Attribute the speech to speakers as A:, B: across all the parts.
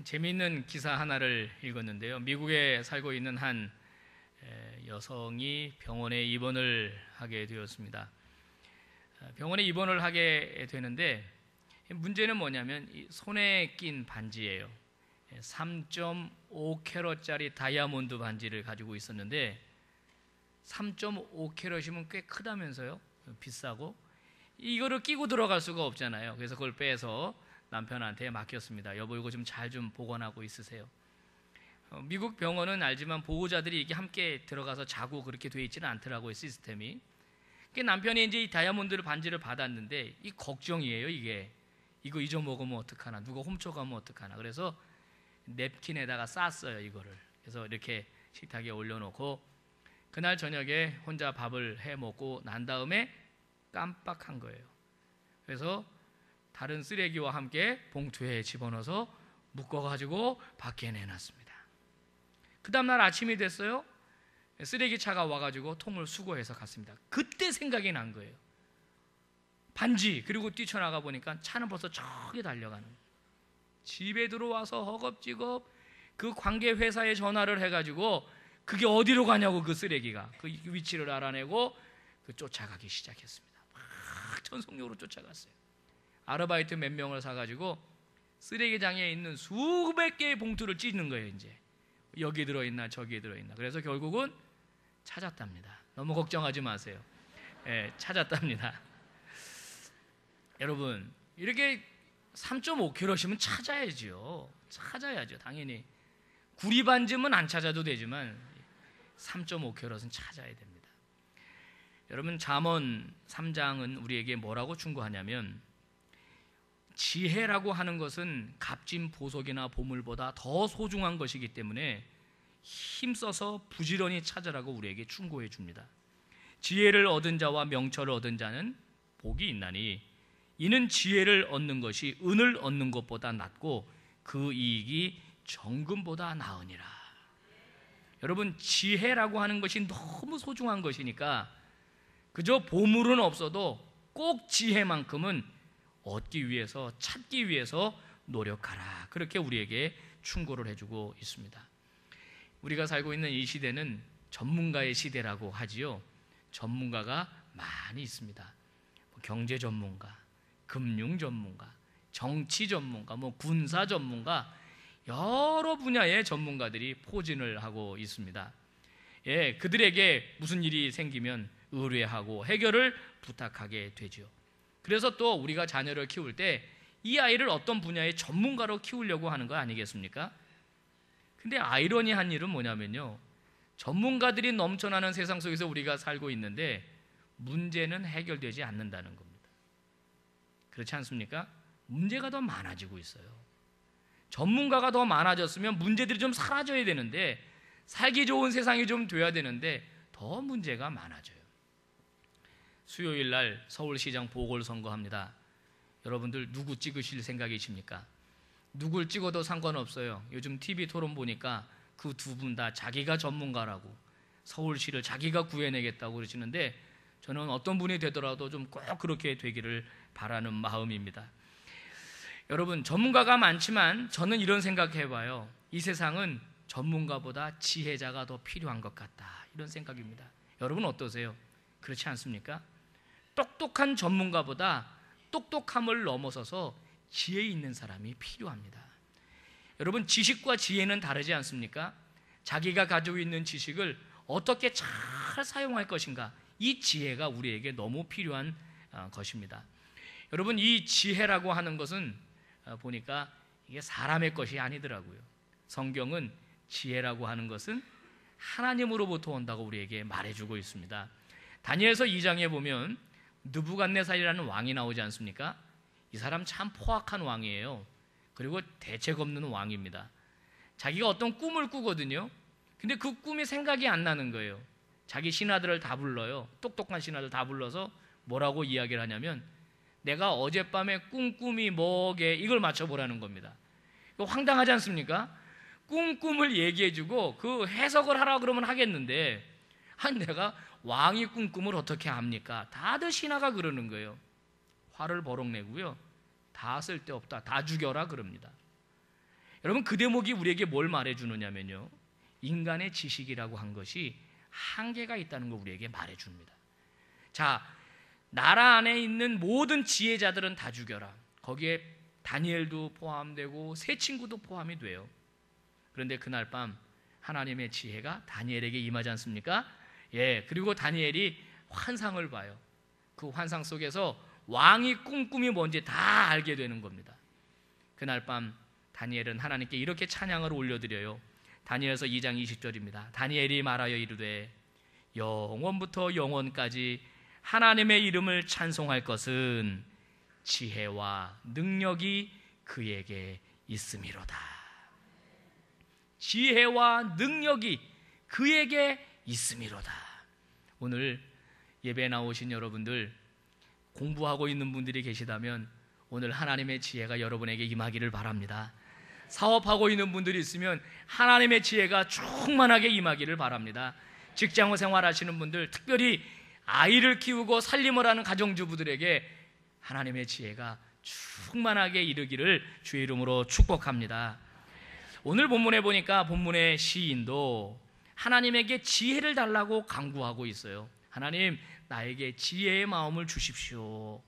A: 재미있는 기사 하나를 읽었는데요. 미국에 살고 있는 한 여성이 병원에 입원을 하게 되었습니다. 병원에 입원을 하게 되는데 문제는 뭐냐면 이 손에 낀 반지예요. 3.5캐럿짜리 다이아몬드 반지를 가지고 있었는데 3.5캐럿이면 꽤 크다면서요? 비싸고 이거를 끼고 들어갈 수가 없잖아요. 그래서 그걸 빼서 남편한테 맡겼습니다. 여보, 이거 좀 잘 좀 보관하고 있으세요. 미국 병원은 알지만 보호자들이 이게 함께 들어가서 자고 그렇게 돼 있지는 않더라고요, 시스템이. 남편이 이제 이 다이아몬드 반지를 받았는데 이 걱정이에요. 이거 잊어먹으면 어떡하나, 누가 훔쳐가면 어떡하나. 그래서 냅킨에다가 쌌어요, 이거를. 그래서 이렇게 식탁에 올려놓고 그날 저녁에 혼자 밥을 해 먹고 난 다음에 깜빡한 거예요. 그래서 다른 쓰레기와 함께 봉투에 집어넣어서 묶어가지고 밖에 내놨습니다. 그 다음날 아침이 됐어요. 쓰레기차가 와가지고 통을 수거해서 갔습니다. 그때 생각이 난 거예요. 반지. 그리고 뛰쳐나가 보니까 차는 벌써 저기 달려가는 거예요. 집에 들어와서 허겁지겁 그 관계 회사에 전화를 해가지고 그게 어디로 가냐고, 그 쓰레기가 그 위치를 알아내고 쫓아가기 시작했습니다. 막 전속력으로 쫓아갔어요. 아르바이트 몇 명을 사가지고 쓰레기장에 있는 수백 개의 봉투를 찢는 거예요. 이제 여기 들어있나 저기 들어있나. 그래서 결국은 찾았답니다. 너무 걱정하지 마세요. 찾았답니다. 여러분, 이렇게 3.5kg이면 찾아야죠. 당연히 구리반쯤은 안 찾아도 되지만 3.5kg은 찾아야 됩니다. 여러분, 잠언 3장은 우리에게 뭐라고 충고하냐면 지혜라고 하는 것은 값진 보석이나 보물보다 더 소중한 것이기 때문에 힘써서 부지런히 찾으라고 우리에게 충고해 줍니다. 지혜를 얻은 자와 명철을 얻은 자는 복이 있나니 이는 지혜를 얻는 것이 은을 얻는 것보다 낫고 그 이익이 정금보다 나으니라. 여러분, 지혜라고 하는 것이 너무 소중한 것이니까 그저 보물은 없어도 꼭 지혜만큼은 얻기 위해서, 찾기 위해서 노력하라. 그렇게 우리에게 충고를 해주고 있습니다. 우리가 살고 있는 이 시대는 전문가의 시대라고 하지요. 전문가가 많이 있습니다. 경제 전문가, 금융 전문가, 정치 전문가, 군사 전문가, 여러 분야의 전문가들이 포진을 하고 있습니다. 그들에게 무슨 일이 생기면 의뢰하고 해결을 부탁하게 되죠. 그래서 또 우리가 자녀를 키울 때 이 아이를 어떤 분야의 전문가로 키우려고 하는 거 아니겠습니까? 근데 아이러니한 일은 뭐냐면요, 전문가들이 넘쳐나는 세상 속에서 우리가 살고 있는데 문제는 해결되지 않는다는 겁니다. 그렇지 않습니까? 문제가 더 많아지고 있어요. 전문가가 더 많아졌으면 문제들이 좀 사라져야 되는데, 살기 좋은 세상이 좀 돼야 되는데 더 문제가 많아져요. 수요일 날 서울시장 보궐선거합니다. 여러분들 누구 찍으실 생각이십니까? 누굴 찍어도 상관없어요. 요즘 TV 토론 보니까 그 두 분 다 자기가 전문가라고 서울시를 자기가 구해내겠다고 그러시는데 저는 어떤 분이 되더라도 좀 꼭 그렇게 되기를 바라는 마음입니다. 여러분, 전문가가 많지만 저는 이런 생각해봐요. 이 세상은 전문가보다 지혜자가 더 필요한 것 같다, 이런 생각입니다. 여러분 어떠세요? 그렇지 않습니까? 똑똑한 전문가보다 똑똑함을 넘어서서 지혜 있는 사람이 필요합니다. 여러분, 지식과 지혜는 다르지 않습니까? 자기가 가지고 있는 지식을 어떻게 잘 사용할 것인가, 이 지혜가 우리에게 너무 필요한 것입니다. 여러분, 이 지혜라고 하는 것은 보니까 이게 사람의 것이 아니더라고요. 성경은 지혜라고 하는 것은 하나님으로부터 온다고 우리에게 말해주고 있습니다. 다니엘서 2장에 보면 느부갓네살이라는 왕이 나오지 않습니까? 이 사람 참 포악한 왕이에요. 그리고 대책 없는 왕입니다. 자기가 어떤 꿈을 꾸거든요. 근데 그 꿈이 생각이 안 나는 거예요. 자기 신하들을 다 불러요. 똑똑한 신하들 다 불러서 뭐라고 이야기를 하냐면 내가 어젯밤에 꾼 꿈이 뭐게, 이걸 맞춰보라는 겁니다. 이거 황당하지 않습니까? 꿈을 얘기해주고 그 해석을 하라 그러면 하겠는데, 내가 왕이 꾼 꿈을 어떻게 합니까? 다들 신하가 그러는 거예요. 화를 버럭 내고요, 다 쓸데없다, 다 죽여라 그럽니다. 여러분, 그 대목이 우리에게 뭘 말해주느냐면요, 인간의 지식이라고 한 것이 한계가 있다는 걸 우리에게 말해줍니다. 자, 나라 안에 있는 모든 지혜자들은 다 죽여라. 거기에 다니엘도 포함되고 세 친구도 포함이 돼요. 그런데 그날 밤 하나님의 지혜가 다니엘에게 임하지 않습니까? 예, 그리고 다니엘이 환상을 봐요. 그 환상 속에서 왕이 꿈이 뭔지 다 알게 되는 겁니다. 그날 밤 다니엘은 하나님께 이렇게 찬양을 올려드려요. 다니엘서 2장 20절입니다. 다니엘이 말하여 이르되 영원부터 영원까지 하나님의 이름을 찬송할 것은 지혜와 능력이 그에게 있음이로다. 지혜와 능력이 그에게 있음이로다. 오늘 예배 나오신 여러분들, 공부하고 있는 분들이 계시다면 오늘 하나님의 지혜가 여러분에게 임하기를 바랍니다. 사업하고 있는 분들이 있으면 하나님의 지혜가 충만하게 임하기를 바랍니다. 직장 생활하시는 분들, 특별히 아이를 키우고 살림을 하는 가정주부들에게 하나님의 지혜가 충만하게 이르기를 주의 이름으로 축복합니다. 오늘 본문에 보니까 본문의 시인도 하나님에게 지혜를 달라고 간구하고 있어요. 하나님, 나에게 지혜의 마음을 주십시오.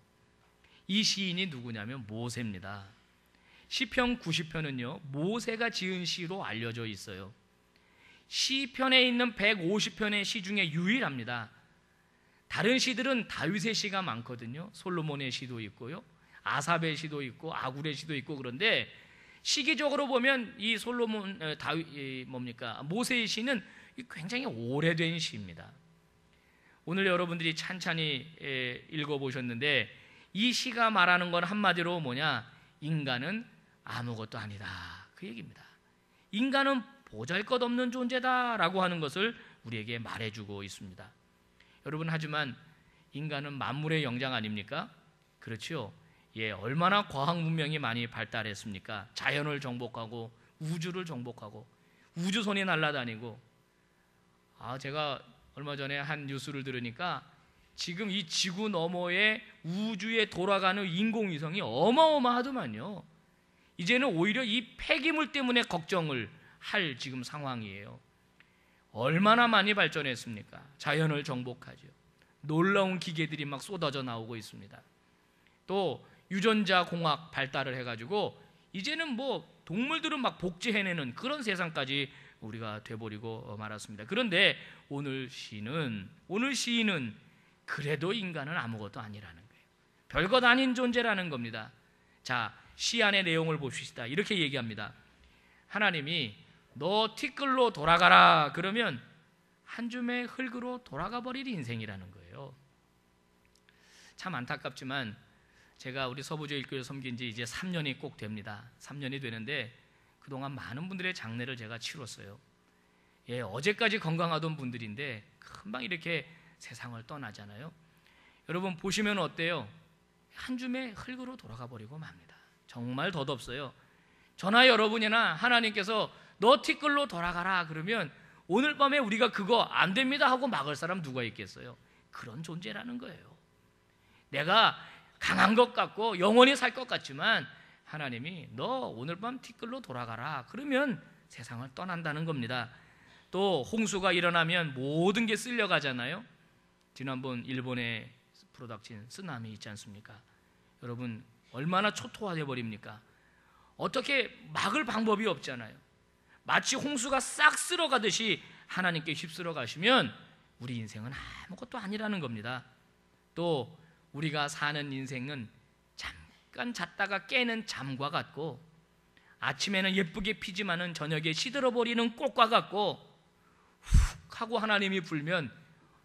A: 이 시인이 누구냐면 모세입니다. 시편 90편은요 모세가 지은 시로 알려져 있어요. 시편에 있는 150편의 시 중에 유일합니다. 다른 시들은 다윗의 시가 많거든요. 솔로몬의 시도 있고요, 아삽의 시도 있고, 아굴의 시도 있고. 그런데 시기적으로 보면 이 모세의 시는 굉장히 오래된 시입니다. 오늘 여러분들이 찬찬히 읽어보셨는데 이 시가 말하는 건 한마디로 뭐냐? 인간은 아무것도 아니다, 그 얘기입니다. 인간은 보잘것없는 존재다라고 하는 것을 우리에게 말해주고 있습니다. 여러분, 하지만 인간은 만물의 영장 아닙니까? 그렇죠? 예, 얼마나 과학 문명이 많이 발달했습니까? 자연을 정복하고 우주를 정복하고 우주선이 날아다니고. 제가 얼마 전에 한 뉴스를 들으니까 지금 이 지구 너머의 우주에 돌아가는 인공위성이 어마어마하더만요. 이제는 오히려 이 폐기물 때문에 걱정을 할 지금 상황이에요. 얼마나 많이 발전했습니까? 자연을 정복하죠. 놀라운 기계들이 막 쏟아져 나오고 있습니다. 또 유전자 공학 발달을 해가지고 이제는 뭐 동물들은 막 복제해내는 그런 세상까지 우리가 돼버리고 말았습니다. 그런데 오늘 시인은 그래도 인간은 아무것도 아니라는 거예요. 별것 아닌 존재라는 겁니다. 자, 시 안의 내용을 봅시다. 이렇게 얘기합니다. 하나님이 너 티끌로 돌아가라 그러면 한 줌의 흙으로 돌아가 버릴 인생이라는 거예요. 참 안타깝지만 제가 우리 서부제일교회 섬긴 지 이제 3년이 꼭 됩니다. 3년이 되는데 그동안 많은 분들의 장례를 제가 치렀어요. 예, 어제까지 건강하던 분들인데 금방 이렇게 세상을 떠나잖아요. 여러분 보시면 어때요? 한 줌의 흙으로 돌아가 버리고 맙니다. 정말 덧없어요. 저나 여러분이나 하나님께서 너 티끌로 돌아가라 그러면 오늘 밤에 우리가 그거 안 됩니다 하고 막을 사람 누가 있겠어요? 그런 존재라는 거예요. 내가 강한 것 같고 영원히 살 것 같지만 하나님이 너 오늘 밤 티끌로 돌아가라 그러면 세상을 떠난다는 겁니다. 또 홍수가 일어나면 모든 게 쓸려가잖아요. 지난번 일본의 프로닥친 쓰나미 있지 않습니까? 여러분 얼마나 초토화돼 버립니까? 어떻게 막을 방법이 없잖아요. 마치 홍수가 싹 쓸어가듯이 하나님께 휩쓸어 가시면 우리 인생은 아무것도 아니라는 겁니다. 또 우리가 사는 인생은 잠깐 잤다가 깨는 잠과 같고 아침에는 예쁘게 피지만은 저녁에 시들어버리는 꽃과 같고 훅 하고 하나님이 불면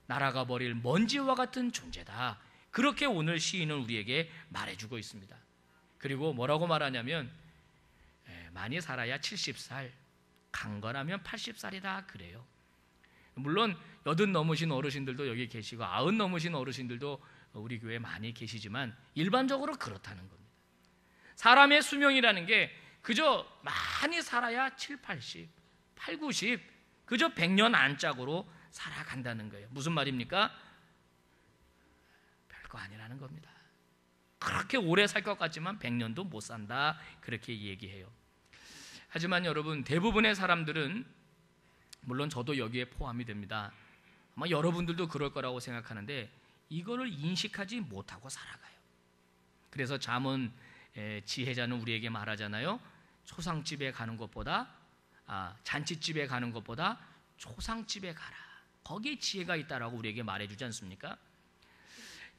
A: 날아가 버릴 먼지와 같은 존재다. 그렇게 오늘 시인은 우리에게 말해주고 있습니다. 그리고 뭐라고 말하냐면 많이 살아야 70살, 강건하면 80살이다 그래요. 물론 80 넘으신 어르신들도 여기 계시고 90 넘으신 어르신들도 우리 교회에 많이 계시지만 일반적으로 그렇다는 겁니다. 사람의 수명이라는 게 그저 많이 살아야 7, 80, 8, 90 그저 100년 안짝으로 살아간다는 거예요. 무슨 말입니까? 별거 아니라는 겁니다. 그렇게 오래 살 것 같지만 100년도 못 산다 그렇게 얘기해요. 하지만 여러분, 대부분의 사람들은, 물론 저도 여기에 포함이 됩니다, 아마 여러분들도 그럴 거라고 생각하는데 이거를 인식하지 못하고 살아가요. 그래서 잠언 지혜자는 우리에게 말하잖아요. 초상집에 가는 것보다 잔치집에 가는 것보다 초상집에 가라. 거기에 지혜가 있다라고 우리에게 말해주지 않습니까?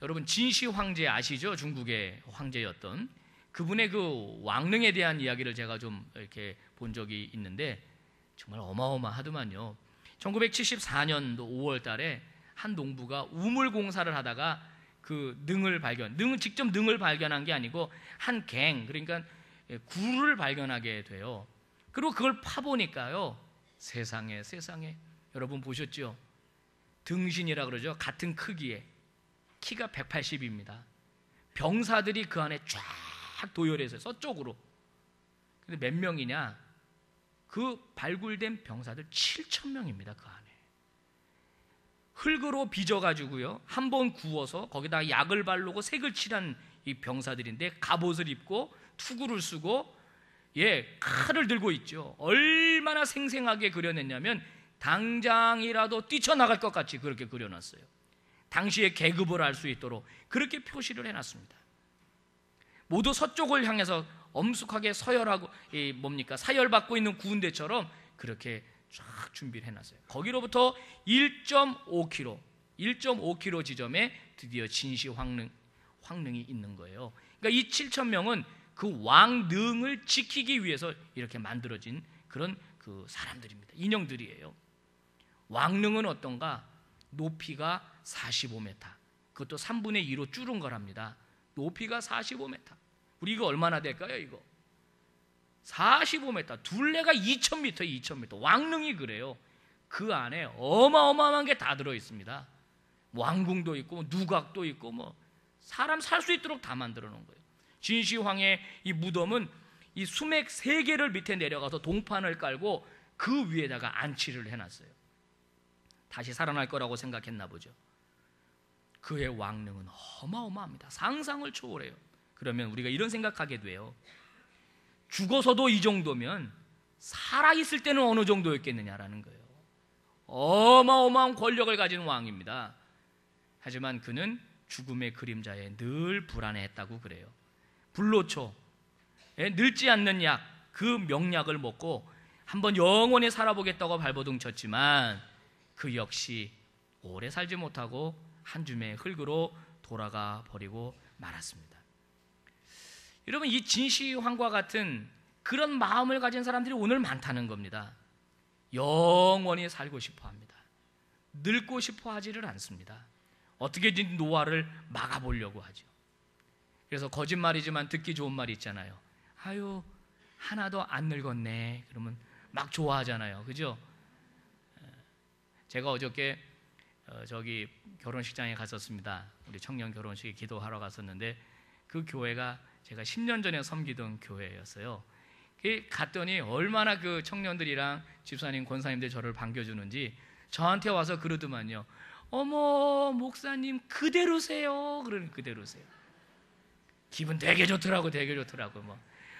A: 여러분, 진시 황제 아시죠? 중국의 황제였던 그분의 그 왕릉에 대한 이야기를 제가 좀 이렇게 본 적이 있는데 정말 어마어마하더만요. 1974년도 5월 달에 한 농부가 우물 공사를 하다가 그 직접 능을 발견한 게 아니고 한 갱, 그러니까 굴을 발견하게 돼요. 그리고 그걸 파보니까요, 세상에 여러분 보셨죠? 등신이라 그러죠. 같은 크기에 키가 180입니다. 병사들이 그 안에 쫙 도열해서 서쪽으로. 근데 몇 명이냐? 그 발굴된 병사들 7,000명입니다. 그 안에 흙으로 빚어가지고요, 한번 구워서 거기다가 약을 바르고 색을 칠한 이 병사들인데 갑옷을 입고 투구를 쓰고 칼을 들고 있죠. 얼마나 생생하게 그려냈냐면 당장이라도 뛰쳐나갈 것 같이 그렇게 그려놨어요. 당시의 계급을 알 수 있도록 그렇게 표시를 해놨습니다. 모두 서쪽을 향해서 엄숙하게 사열받고 있는 구운대처럼 그렇게 쫙 준비를 해놨어요. 거기로부터 1.5km 지점에 드디어 진시 황릉이 있는 거예요. 그러니까 이 7,000명은 그 왕릉을 지키기 위해서 이렇게 만들어진 그런 그 사람들입니다. 인형들이에요. 왕릉은 어떤가? 높이가 45m. 그것도 3분의 2로 줄은 거랍니다. 높이가 45m. 우리 이거 얼마나 될까요? 이거 45m, 둘레가 2,000m. 왕릉이 그래요. 그 안에 어마어마한 게 다 들어있습니다. 왕궁도 있고 누각도 있고 사람 살 수 있도록 다 만들어 놓은 거예요. 진시황의 이 무덤은 이 수맥 3개를 밑에 내려가서 동판을 깔고 그 위에다가 안치를 해놨어요. 다시 살아날 거라고 생각했나 보죠. 그의 왕릉은 어마어마합니다. 상상을 초월해요. 그러면 우리가 이런 생각하게 돼요. 죽어서도 이 정도면 살아있을 때는 어느 정도였겠느냐라는 거예요. 어마어마한 권력을 가진 왕입니다. 하지만 그는 죽음의 그림자에 늘 불안해했다고 그래요. 불로초, 늙지 않는 약, 그 명약을 먹고 한번 영원히 살아보겠다고 발버둥 쳤지만 그 역시 오래 살지 못하고 한 줌의 흙으로 돌아가 버리고 말았습니다. 여러분, 이 진시황과 같은 그런 마음을 가진 사람들이 오늘 많다는 겁니다. 영원히 살고 싶어 합니다. 늙고 싶어 하지를 않습니다. 어떻게든 노화를 막아보려고 하죠. 그래서 거짓말이지만 듣기 좋은 말이 있잖아요. 아유, 하나도 안 늙었네. 그러면 막 좋아하잖아요. 그죠? 제가 어저께 저기 결혼식장에 갔었습니다. 우리 청년 결혼식에 기도하러 갔었는데 그 교회가 제가 10년 전에 섬기던 교회였어요. 갔더니 얼마나 그 청년들이랑 집사님, 권사님들 저를 반겨주는지 저한테 와서 그러더만요. 어머, 목사님 그대로세요. 그러는 그대로세요. 기분 되게 좋더라고.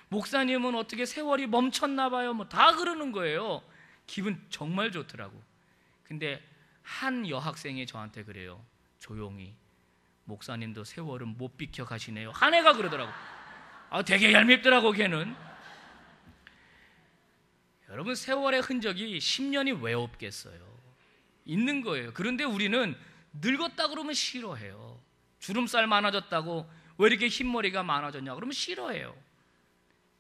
A: 목사님은 어떻게 세월이 멈췄나 봐요. 다 그러는 거예요. 기분 정말 좋더라고. 근데 한 여학생이 저한테 그래요. 조용히, 목사님도 세월은 못 비켜 가시네요. 한 애가 그러더라고. 되게 얄밉더라고 걔는. 여러분, 세월의 흔적이 10년이 왜 없겠어요? 있는 거예요. 그런데 우리는 늙었다 그러면 싫어해요. 주름살 많아졌다고, 왜 이렇게 흰머리가 많아졌냐 그러면 싫어해요.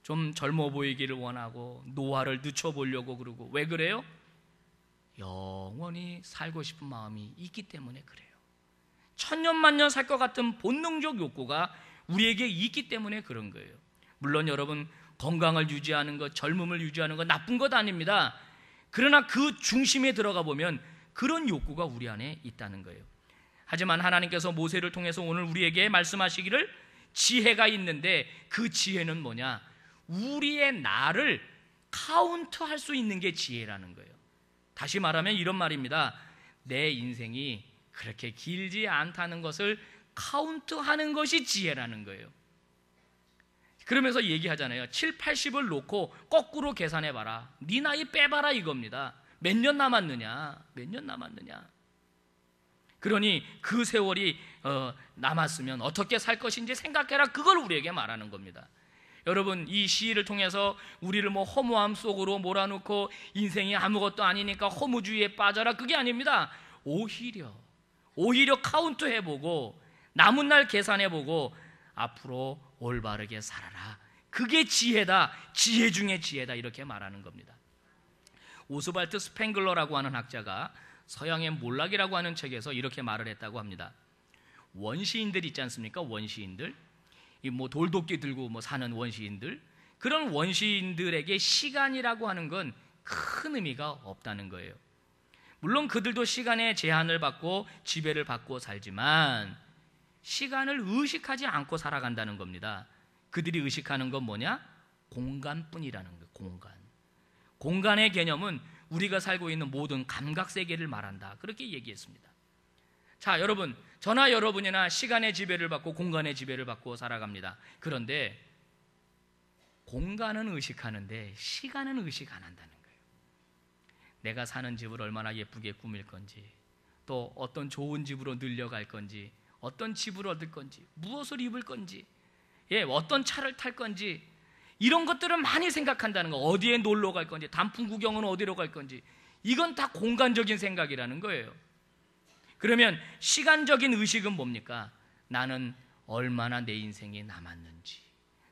A: 좀 젊어 보이기를 원하고 노화를 늦춰보려고 그러고. 왜 그래요? 영원히 살고 싶은 마음이 있기 때문에 그래요. 천년만년 살 것 같은 본능적 욕구가 우리에게 있기 때문에 그런 거예요. 물론 여러분, 건강을 유지하는 것, 젊음을 유지하는 것 나쁜 것 아닙니다. 그러나 그 중심에 들어가 보면 그런 욕구가 우리 안에 있다는 거예요. 하지만 하나님께서 모세를 통해서 오늘 우리에게 말씀하시기를 지혜가 있는데 그 지혜는 뭐냐? 우리의 나를 카운트할 수 있는 게 지혜라는 거예요. 다시 말하면 이런 말입니다. 내 인생이 그렇게 길지 않다는 것을 카운트하는 것이 지혜라는 거예요. 그러면서 얘기하잖아요. 7, 80을 놓고 거꾸로 계산해봐라. 네 나이 빼봐라 이겁니다. 몇 년 남았느냐? 몇 년 남았느냐? 그러니 그 세월이 남았으면 어떻게 살 것인지 생각해라. 그걸 우리에게 말하는 겁니다. 여러분, 이 시를 통해서 우리를 허무함 속으로 몰아넣고 인생이 아무것도 아니니까 허무주의에 빠져라, 그게 아닙니다. 오히려 카운트 해보고 남은 날 계산해보고 앞으로 올바르게 살아라. 그게 지혜다. 지혜 중에 지혜다. 이렇게 말하는 겁니다. 오스발트 스팽글러라고 하는 학자가 서양의 몰락이라고 하는 책에서 이렇게 말을 했다고 합니다. 원시인들 있지 않습니까? 원시인들, 돌도끼 들고 사는 원시인들, 그런 원시인들에게 시간이라고 하는 건 큰 의미가 없다는 거예요. 물론 그들도 시간의 제한을 받고 지배를 받고 살지만 시간을 의식하지 않고 살아간다는 겁니다. 그들이 의식하는 건 뭐냐? 공간뿐이라는 거예요. 공간의 개념은 우리가 살고 있는 모든 감각 세계를 말한다. 그렇게 얘기했습니다. 자, 여러분, 저나 여러분이나 시간의 지배를 받고 공간의 지배를 받고 살아갑니다. 그런데 공간은 의식하는데 시간은 의식 안 한다는 거예요. 내가 사는 집을 얼마나 예쁘게 꾸밀 건지, 또 어떤 좋은 집으로 늘려갈 건지, 어떤 집을 얻을 건지, 무엇을 입을 건지, 어떤 차를 탈 건지, 이런 것들을 많이 생각한다는 거. 어디에 놀러 갈 건지, 단풍 구경은 어디로 갈 건지, 이건 다 공간적인 생각이라는 거예요. 그러면 시간적인 의식은 뭡니까? 나는 얼마나 내 인생이 남았는지,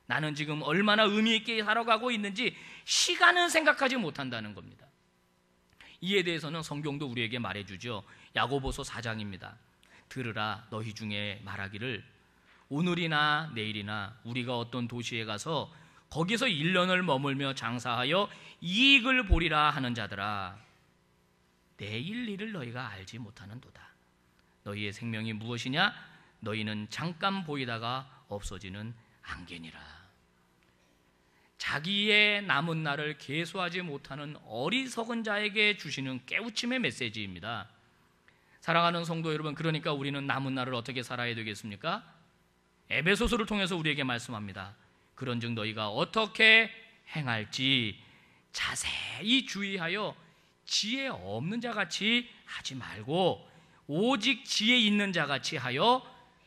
A: 나는 지금 얼마나 의미 있게 살아가고 있는지 시간은 생각하지 못한다는 겁니다. 이에 대해서는 성경도 우리에게 말해주죠. 야고보서 4장입니다. 들으라, 너희 중에 말하기를 오늘이나 내일이나 우리가 어떤 도시에 가서 거기서 1년을 머물며 장사하여 이익을 보리라 하는 자들아, 내일 일을 너희가 알지 못하는도다. 너희의 생명이 무엇이냐? 너희는 잠깐 보이다가 없어지는 안개니라. 자기의 남은 날을 계수하지 못하는 어리석은 자에게 주시는 깨우침의 메시지입니다. 사랑하는 성도 여러분, 그러니까 우리는 남은 날을 어떻게 살아야 되겠습니까? 에베소서를 통해서 우리에게 말씀합니다. 그런즉 너희가 어떻게 행할지 자세히 주의하여 지혜 없는 자같이 하지 말고 오직 지혜 있는 자같이 하여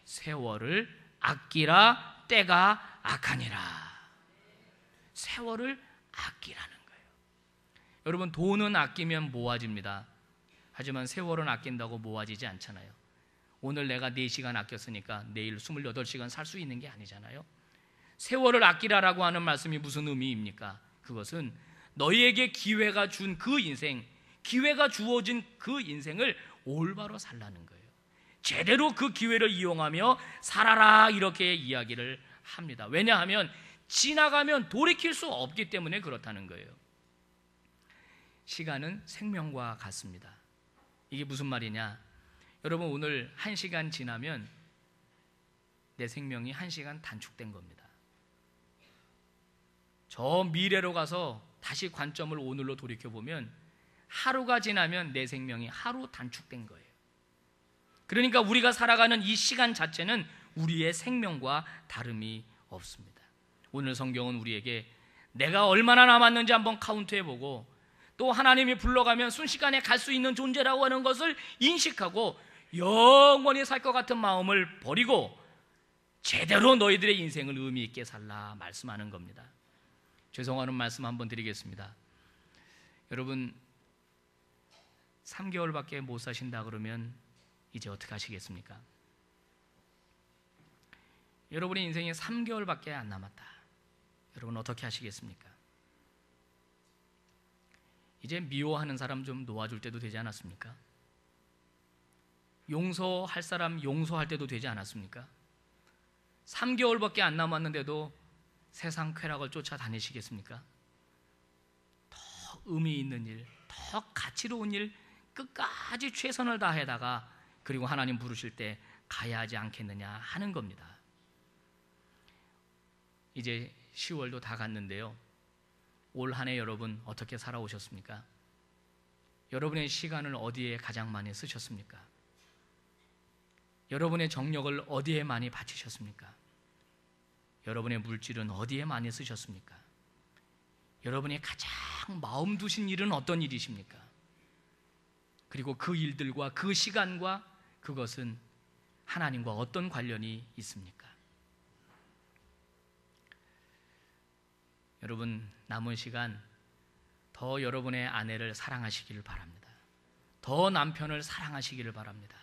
A: 세월을 아끼라. 때가 악하니라. 세월을 아끼라는 거예요. 여러분, 돈은 아끼면 모아집니다. 하지만 세월은 아낀다고 모아지지 않잖아요. 오늘 내가 4시간 아꼈으니까 내일 28시간 살 수 있는 게 아니잖아요. 세월을 아끼라라고 하는 말씀이 무슨 의미입니까? 그것은 너희에게 기회가 준 그 인생, 기회가 주어진 그 인생을 올바로 살라는 거예요. 제대로 그 기회를 이용하며 살아라, 이렇게 이야기를 합니다. 왜냐하면 지나가면 돌이킬 수 없기 때문에 그렇다는 거예요. 시간은 생명과 같습니다. 이게 무슨 말이냐? 여러분, 오늘 1시간 지나면 내 생명이 1시간 단축된 겁니다. 저 미래로 가서 다시 관점을 오늘로 돌이켜보면 하루가 지나면 내 생명이 하루 단축된 거예요. 그러니까 우리가 살아가는 이 시간 자체는 우리의 생명과 다름이 없습니다. 오늘 성경은 우리에게 내가 얼마나 남았는지 한번 카운트해보고, 또 하나님이 불러가면 순식간에 갈 수 있는 존재라고 하는 것을 인식하고 영원히 살 것 같은 마음을 버리고 제대로 너희들의 인생을 의미 있게 살라 말씀하는 겁니다. 죄송하는 말씀 한번 드리겠습니다. 여러분, 3개월밖에 못 사신다 그러면 이제 어떻게 하시겠습니까? 여러분의 인생이 3개월밖에 안 남았다. 여러분 어떻게 하시겠습니까? 이제 미워하는 사람 좀 놓아줄 때도 되지 않았습니까? 용서할 사람 용서할 때도 되지 않았습니까? 3개월밖에 안 남았는데도 세상 쾌락을 쫓아다니시겠습니까? 더 의미 있는 일, 더 가치로운 일 끝까지 최선을 다해다가 그리고 하나님 부르실 때 가야 하지 않겠느냐 하는 겁니다. 이제 10월도 다 갔는데요. 올 한 해 여러분 어떻게 살아오셨습니까? 여러분의 시간을 어디에 가장 많이 쓰셨습니까? 여러분의 정력을 어디에 많이 바치셨습니까? 여러분의 물질은 어디에 많이 쓰셨습니까? 여러분이 가장 마음 두신 일은 어떤 일이십니까? 그리고 그 일들과 그 시간과 그것은 하나님과 어떤 관련이 있습니까? 여러분, 남은 시간 더 여러분의 아내를 사랑하시기를 바랍니다. 더 남편을 사랑하시기를 바랍니다.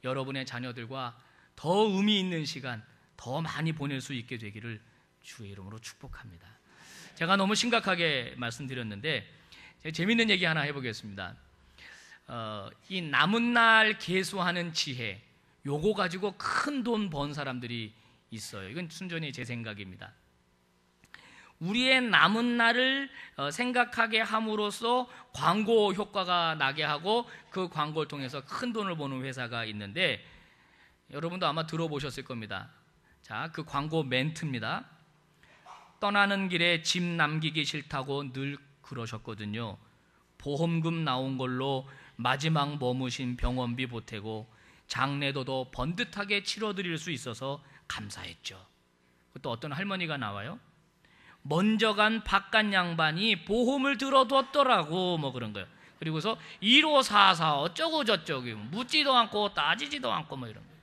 A: 여러분의 자녀들과 더 의미 있는 시간 더 많이 보낼 수 있게 되기를 주의 이름으로 축복합니다. 제가 너무 심각하게 말씀드렸는데 재미있는 얘기 하나 해보겠습니다. 이 남은 날 계수하는 지혜, 요거 가지고 큰 돈 번 사람들이 있어요. 이건 순전히 제 생각입니다. 우리의 남은 날을 생각하게 함으로써 광고 효과가 나게 하고 그 광고를 통해서 큰 돈을 버는 회사가 있는데 여러분도 아마 들어보셨을 겁니다. 자, 그 광고 멘트입니다. 떠나는 길에 짐 남기기 싫다고 늘 그러셨거든요. 보험금 나온 걸로 마지막 머무신 병원비 보태고 장례도도 번듯하게 치러드릴 수 있어서 감사했죠. 또 어떤 할머니가 나와요. 먼저 간 바깥 양반이 보험을 들어뒀더라고 뭐 그런 거예요. 그리고서 1544 어쩌고 저쩌고 묻지도 않고 따지지도 않고 뭐 이런 거예요.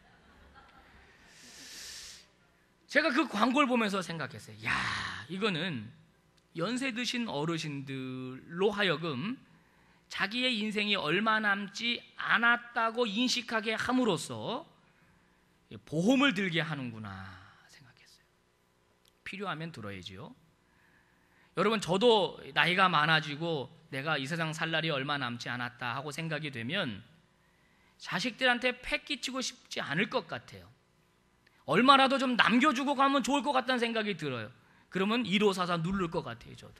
A: 제가 그 광고를 보면서 생각했어요. 야, 이거는 연세 드신 어르신들로 하여금 자기의 인생이 얼마 남지 않았다고 인식하게 함으로써 보험을 들게 하는구나 생각했어요. 필요하면 들어야지요. 여러분, 저도 나이가 많아지고 내가 이 세상 살 날이 얼마 남지 않았다 하고 생각이 되면 자식들한테 패 끼치고 싶지 않을 것 같아요. 얼마라도 좀 남겨주고 가면 좋을 것 같다는 생각이 들어요. 그러면 1544 누를 것 같아요. 저도.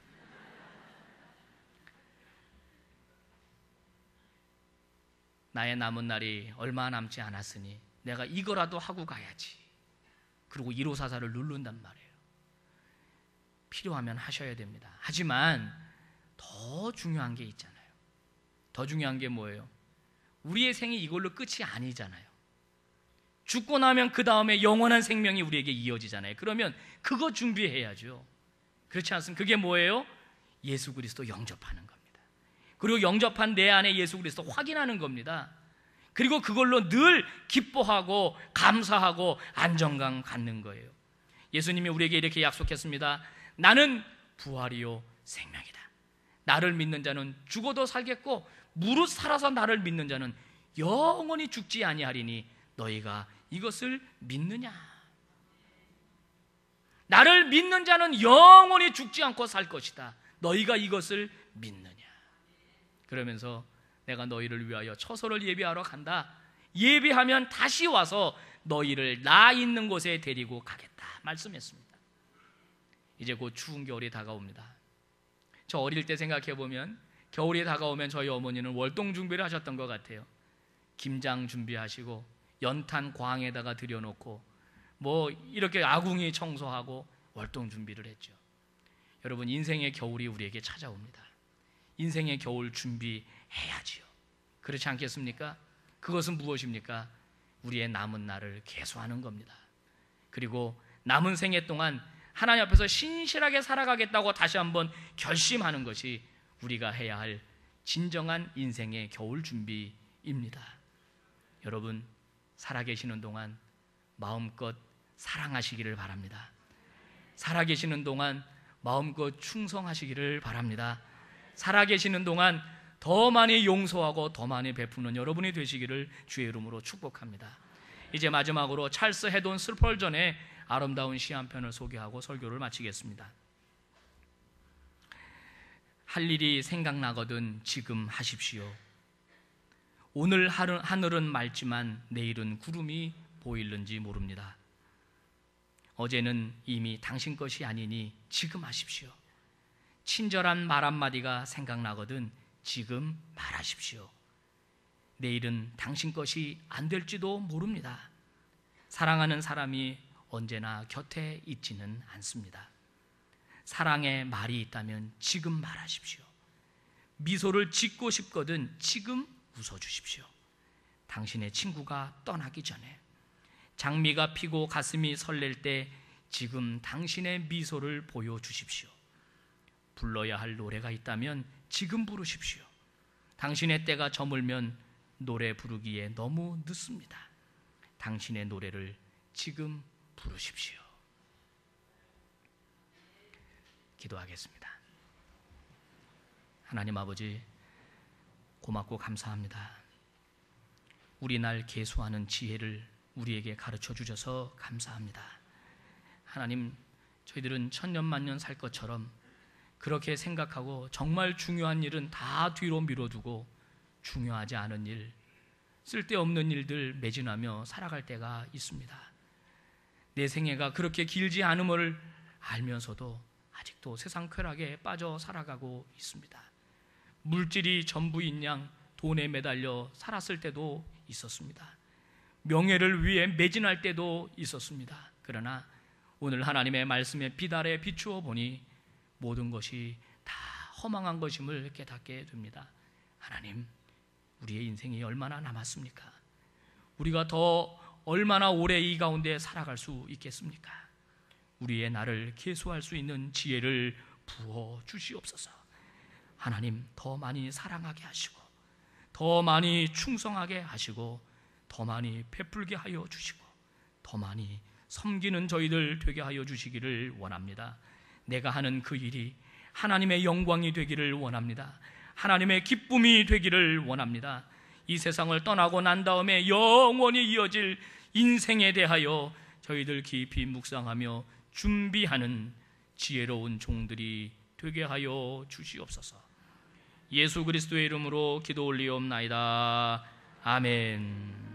A: 나의 남은 날이 얼마 남지 않았으니 내가 이거라도 하고 가야지. 그리고 1544를 누른단 말이에요. 필요하면 하셔야 됩니다. 하지만 더 중요한 게 있잖아요. 더 중요한 게 뭐예요? 우리의 생이 이걸로 끝이 아니잖아요. 죽고 나면 그 다음에 영원한 생명이 우리에게 이어지잖아요. 그러면 그거 준비해야죠. 그렇지 않습니까? 그게 뭐예요? 예수 그리스도 영접하는 겁니다. 그리고 영접한 내 안에 예수 그리스도 확인하는 겁니다. 그리고 그걸로 늘 기뻐하고 감사하고 안정감 갖는 거예요. 예수님이 우리에게 이렇게 약속했습니다. 나는 부활이요 생명이다. 나를 믿는 자는 죽어도 살겠고 무릇 살아서 나를 믿는 자는 영원히 죽지 아니하리니 너희가 이것을 믿느냐? 나를 믿는 자는 영원히 죽지 않고 살 것이다. 너희가 이것을 믿느냐? 그러면서 내가 너희를 위하여 처소를 예비하러 간다. 예비하면 다시 와서 너희를 나 있는 곳에 데리고 가겠다 말씀했습니다. 이제 곧 추운 겨울이 다가옵니다. 저 어릴 때 생각해보면 겨울이 다가오면 저희 어머니는 월동 준비를 하셨던 것 같아요. 김장 준비하시고 연탄 광에다가 들여놓고 뭐 이렇게 아궁이 청소하고 월동 준비를 했죠. 여러분, 인생의 겨울이 우리에게 찾아옵니다. 인생의 겨울 준비해야지요. 그렇지 않겠습니까? 그것은 무엇입니까? 우리의 남은 날을 계수하는 겁니다. 그리고 남은 생애 동안 하나님 앞에서 신실하게 살아가겠다고 다시 한번 결심하는 것이 우리가 해야 할 진정한 인생의 겨울 준비입니다. 여러분, 살아계시는 동안 마음껏 사랑하시기를 바랍니다. 살아계시는 동안 마음껏 충성하시기를 바랍니다. 살아계시는 동안 더 많이 용서하고 더 많이 베푸는 여러분이 되시기를 주의 이름으로 축복합니다. 이제 마지막으로 찰스 헤돈 스펄전의 아름다운 시 한 편을 소개하고 설교를 마치겠습니다. 할 일이 생각나거든 지금 하십시오. 오늘 하늘은 맑지만 내일은 구름이 보일는지 모릅니다. 어제는 이미 당신 것이 아니니 지금 하십시오. 친절한 말 한마디가 생각나거든 지금 말하십시오. 내일은 당신 것이 안 될지도 모릅니다. 사랑하는 사람이 언제나 곁에 있지는 않습니다. 사랑의 말이 있다면 지금 말하십시오. 미소를 짓고 싶거든 지금 웃어주십시오. 당신의 친구가 떠나기 전에, 장미가 피고 가슴이 설렐 때 지금 당신의 미소를 보여주십시오. 불러야 할 노래가 있다면 지금 부르십시오. 당신의 때가 저물면 노래 부르기에 너무 늦습니다. 당신의 노래를 지금 부르십시오. 기도하겠습니다. 하나님 아버지, 고맙고 감사합니다. 우리 날 계수하는 지혜를 우리에게 가르쳐 주셔서 감사합니다. 하나님, 저희들은 천년만년 살 것처럼 그렇게 생각하고 정말 중요한 일은 다 뒤로 미뤄두고 중요하지 않은 일, 쓸데없는 일들 매진하며 살아갈 때가 있습니다. 내 생애가 그렇게 길지 않음을 알면서도 아직도 세상 쾌락에 빠져 살아가고 있습니다. 물질이 전부인 양 돈에 매달려 살았을 때도 있었습니다. 명예를 위해 매진할 때도 있었습니다. 그러나 오늘 하나님의 말씀에 비달에 비추어 보니 모든 것이 다 허망한 것임을 깨닫게 됩니다. 하나님, 우리의 인생이 얼마나 남았습니까? 우리가 더 얼마나 오래 이 가운데 살아갈 수 있겠습니까? 우리의 나를 계수할 수 있는 지혜를 부어 주시옵소서. 하나님, 더 많이 사랑하게 하시고 더 많이 충성하게 하시고 더 많이 베풀게 하여 주시고 더 많이 섬기는 저희들 되게 하여 주시기를 원합니다. 내가 하는 그 일이 하나님의 영광이 되기를 원합니다. 하나님의 기쁨이 되기를 원합니다. 이 세상을 떠나고 난 다음에 영원히 이어질 인생에 대하여 저희들 깊이 묵상하며 준비하는 지혜로운 종들이 되게 하여 주시옵소서. 예수 그리스도의 이름으로 기도 올리옵나이다. 아멘.